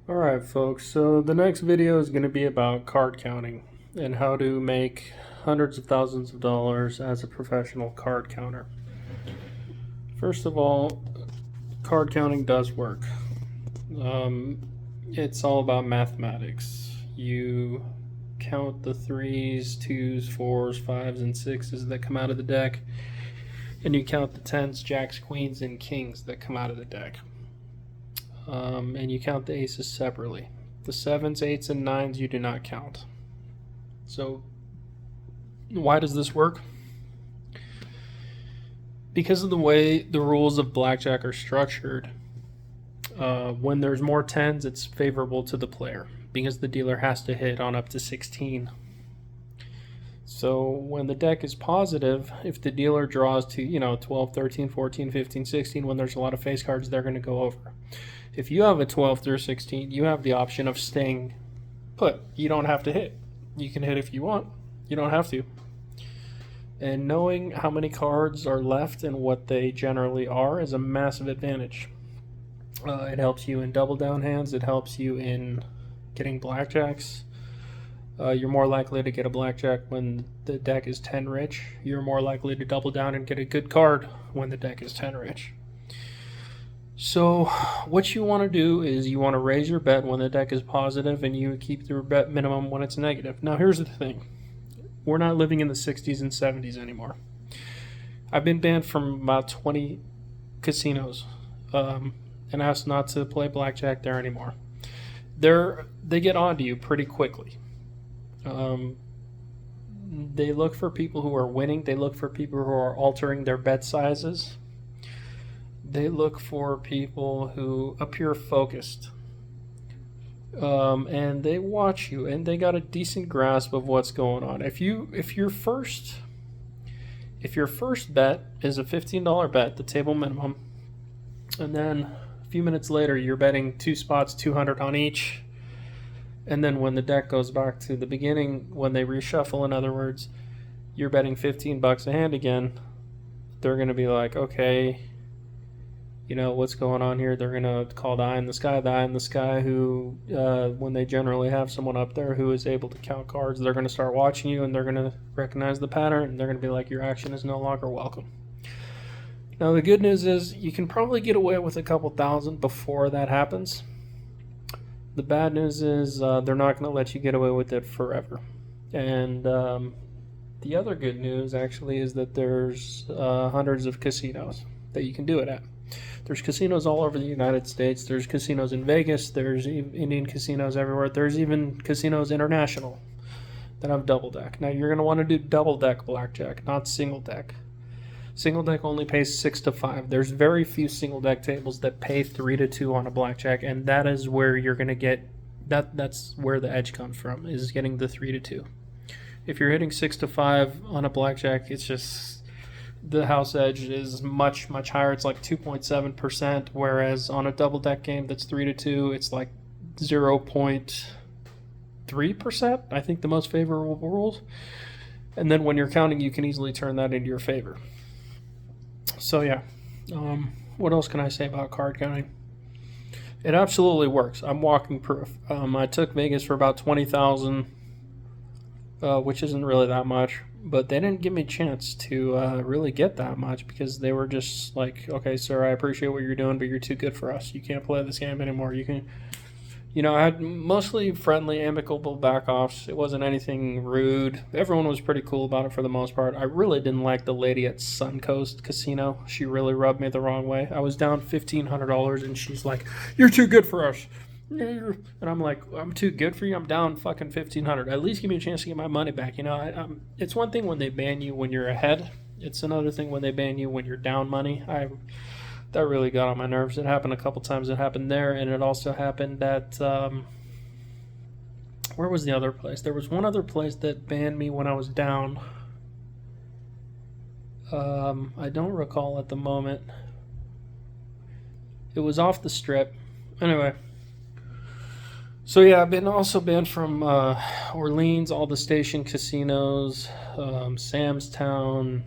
Alright folks, so the next video is going to be about card counting and how to make hundreds of thousands of dollars as a professional card counter. First of all, card counting does work. It's all about mathematics. You count the 3s, 2s, 4s, 5s, and 6s that come out of the deck, and you count the 10s, jacks, queens, and kings that come out of the deck. And you count the aces separately. The 7s, 8s, and 9s you do not count. So why does this work? Because of the way the rules of blackjack are structured, when there's more 10s, it's favorable to the player because the dealer has to hit on up to 16. So when the deck is positive, if the dealer draws to 12, 13, 14, 15, 16, when there's a lot of face cards, they're going to go over. If you have a 12 through 16, you have the option of staying put. You don't have to hit. You can hit if you want. You don't have to. And knowing how many cards are left and what they generally are is a massive advantage. It helps you in double down hands. It helps you in getting blackjacks. You're more likely to get a blackjack when the deck is 10 rich. You're more likely to double down and get a good card when the deck is 10 rich. So what you want to do is you want to raise your bet when the deck is positive, and you keep your bet minimum when it's negative. Now here's the thing. We're not living in the 60s and 70s anymore. I've been banned from about 20 casinos and asked not to play blackjack there anymore. They get onto you pretty quickly. They look for people who are winning. They look for people who are altering their bet sizes. They look for people who appear focused. And they watch you, and they got a decent grasp of what's going on. If your first bet is a $15 bet, the table minimum, and then a few minutes later you're betting 2 spots, 200 on each, and then when the deck goes back to the beginning, when they reshuffle, in other words, you're betting $15 a hand again, they're going to be like, okay, what's going on here? They're going to call the eye in the sky, who, when they generally have someone up there who is able to count cards, they're going to start watching you, and they're going to recognize the pattern, and they're going to be like, your action is no longer welcome. Now, the good news is you can probably get away with a couple thousand before that happens. The bad news is they're not going to let you get away with it forever. And the other good news, actually, is that there's hundreds of casinos that you can do it at. There's casinos all over the United States. There's casinos in Vegas. There's Indian casinos everywhere. There's even casinos international that have double deck. Now, you're going to want to do double deck blackjack, not single deck. Single deck only pays 6 to 5. There's very few single deck tables that pay 3 to 2 on a blackjack, and that is where you're going to get that's where the edge comes from, is getting the 3 to 2. If you're hitting 6 to 5 on a blackjack, it's just the house edge is much, much higher. It's like 2.7%, whereas on a double deck game that's 3 to 2, it's like 0.3%. I think the most favorable rules. And then when you're counting, you can easily turn that into your favor. So yeah, what else can I say about card counting? It absolutely works. I'm walking proof. I took Vegas for about $20,000, which isn't really that much. But they didn't give me a chance to really get that much, because they were just like, okay, sir, I appreciate what you're doing, but you're too good for us. You can't play this game anymore. I had mostly friendly, amicable back-offs. It wasn't anything rude. Everyone was pretty cool about it for the most part. I really didn't like the lady at Suncoast Casino. She really rubbed me the wrong way. I was down $1,500, and she's like, you're too good for us. And I'm like, I'm too good for you. I'm down fucking $1,500. At least give me a chance to get my money back. It's one thing when they ban you when you're ahead. It's another thing when they ban you when you're down money. That really got on my nerves. It happened a couple times. It happened there, and it also happened at where was the other place? There was one other place that banned me when I was down. I don't recall at the moment. It was off the strip. Anyway. So yeah, I've been also banned from Orleans, all the station casinos, Sam's Town,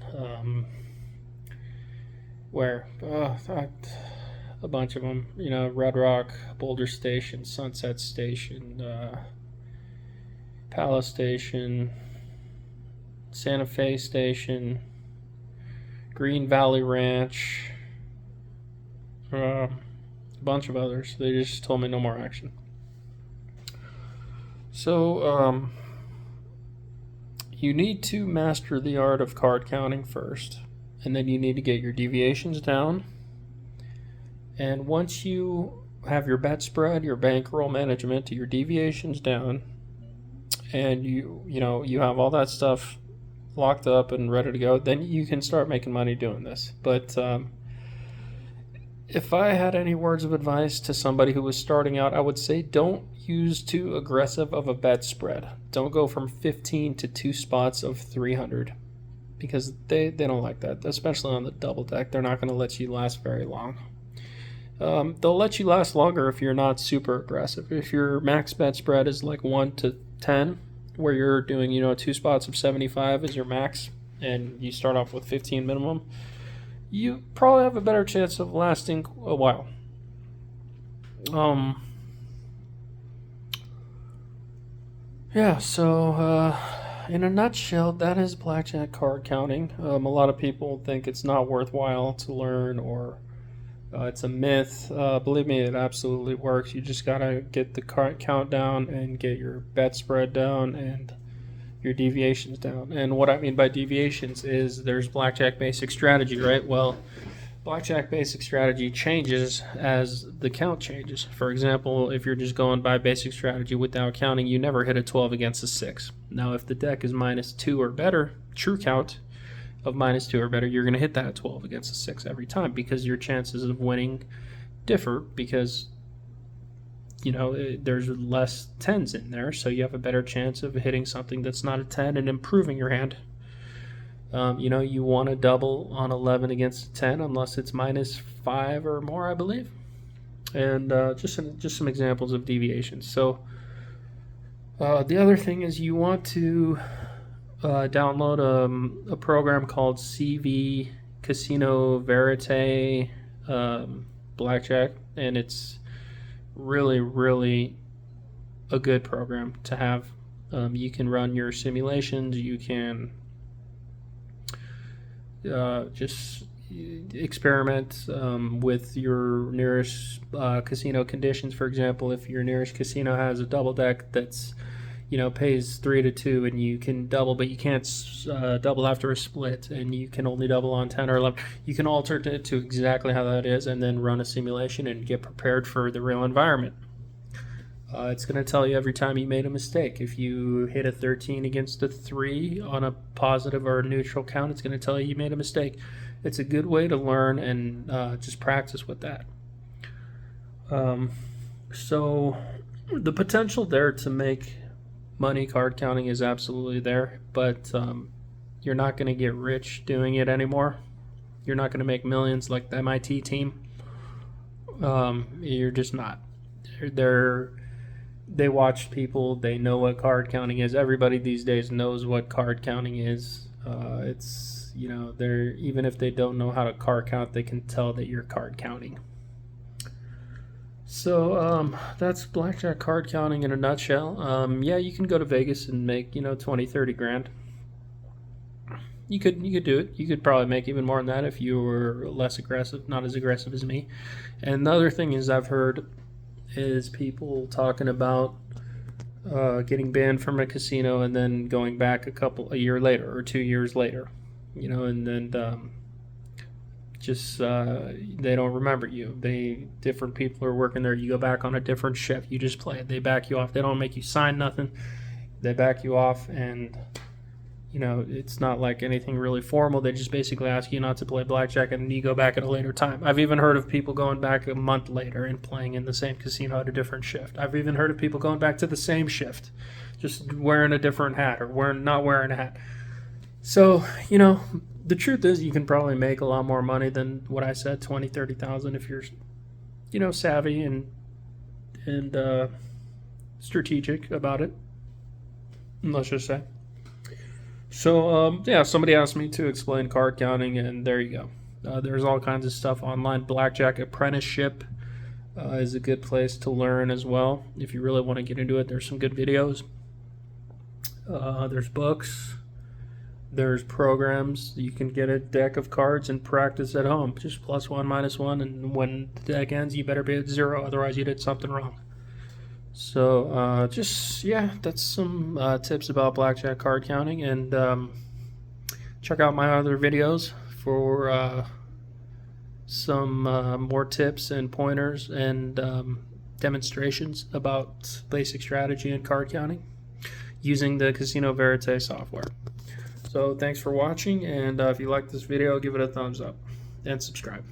where a bunch of them. You know, Red Rock, Boulder Station, Sunset Station, Palace Station, Santa Fe Station, Green Valley Ranch, a bunch of others. They just told me no more action. So, you need to master the art of card counting first, and then you need to get your deviations down. And once you have your bet spread, your bankroll management, your deviations down, and you have all that stuff locked up and ready to go, then you can start making money doing this. But if I had any words of advice to somebody who was starting out, I would say don't use too aggressive of a bet spread. Don't go from 15 to 2 spots of 300, because they don't like that, especially on the double deck. They're not going to let you last very long. They'll let you last longer if you're not super aggressive. If your max bet spread is like 1 to 10, where you're doing 2 spots of 75 is your max, and you start off with 15 minimum, you probably have a better chance of lasting a while. So in a nutshell, that is blackjack card counting. A lot of people think it's not worthwhile to learn, or it's a myth. Believe me, it absolutely works. You just gotta get the count down and get your bet spread down and your deviations down. And what I mean by deviations is there's blackjack basic strategy, right? Well, blackjack basic strategy changes as the count changes. For example, if you're just going by basic strategy without counting, you never hit a 12 against a 6. Now, if the deck is -2 or better, true count of -2 or better, you're going to hit that at 12 against a 6 every time, because your chances of winning differ, because there's less 10s in there, so you have a better chance of hitting something that's not a 10 and improving your hand. You want to double on 11 against a 10 unless it's -5 or more, I believe. And just some examples of deviations. So the other thing is you want to download a program called CV Casino Verite Blackjack, and it's really, really a good program to have. You can run your simulations, you can just experiment with your nearest casino conditions. For example, if your nearest casino has a double deck that's pays 3 to 2, and you can double, but you can't double after a split, and you can only double on 10 or 11. You can alter it to exactly how that is, and then run a simulation and get prepared for the real environment. It's going to tell you every time you made a mistake. If you hit a 13 against a 3 on a positive or a neutral count, it's going to tell you made a mistake. It's a good way to learn and just practice with that. So the potential there to make money card counting is absolutely there, but you're not going to get rich doing it anymore. You're not going to make millions like the MIT team. You're just not. They watch people. They know what card counting is. Everybody these days knows what card counting is. It's they're, even if they don't know how to card count, they can tell that you're card counting. So that's blackjack card counting in a nutshell. You can go to Vegas and make 20, 30 grand. You could do it. You could probably make even more than that if you were less aggressive, not as aggressive as me. And the other thing is I've heard is people talking about getting banned from a casino and then going back a year later or 2 years later, and then they don't remember you. Different people are working there. You go back on a different shift. You just play it. They back you off. They don't make you sign nothing. They back you off, and it's not like anything really formal. They just basically ask you not to play blackjack, and you go back at a later time. I've even heard of people going back a month later and playing in the same casino at a different shift. I've even heard of people going back to the same shift, just wearing a different hat or not wearing a hat. So, the truth is you can probably make a lot more money than what I said, 20, 30,000, if you're, savvy and strategic about it, let's just say. So, somebody asked me to explain card counting, and there you go. There's all kinds of stuff online. Blackjack apprenticeship is a good place to learn as well. If you really want to get into it, there's some good videos. There's books. There's programs. You can get a deck of cards and practice at home. Just +1, -1, and when the deck ends, you better be at 0, otherwise you did something wrong. So that's some tips about blackjack card counting, and check out my other videos for some more tips and pointers and demonstrations about basic strategy and card counting using the Casino Verite software. So thanks for watching, and if you like this video, give it a thumbs up and subscribe.